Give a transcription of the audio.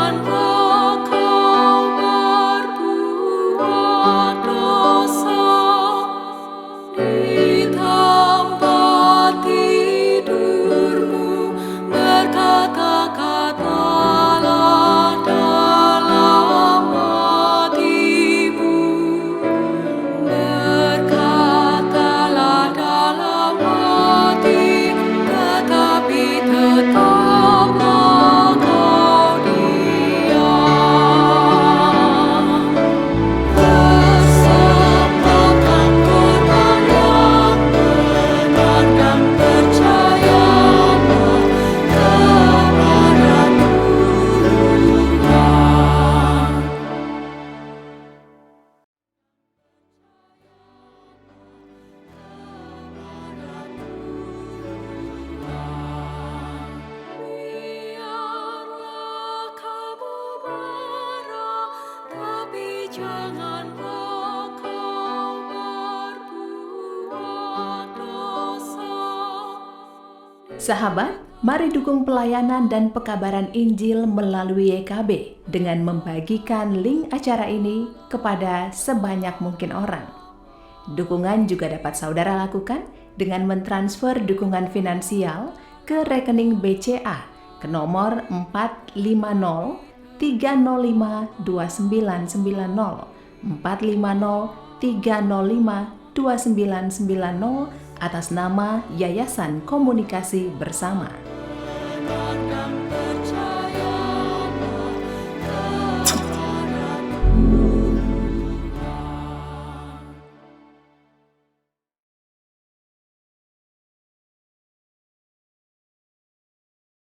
Janganlah kau berbuat dosa di tempat tidurmu, berkata-katalah dalam hatimu, berkatalah dalam hati, tetapi tetaplah kau diam. Persembahkan korban yang benar dan percayalah kepada Tuhan. Biarlah kamu marah, tapi janganlah kau berbuat dosa. Sahabat, mari dukung pelayanan dan pekabaran Injil melalui YKB dengan membagikan link acara ini kepada sebanyak mungkin orang. Dukungan juga dapat saudara lakukan dengan mentransfer dukungan finansial ke rekening BCA ke nomor 450-305-2990, 450-305-2990 atas nama Yayasan Komunikasi Bersama.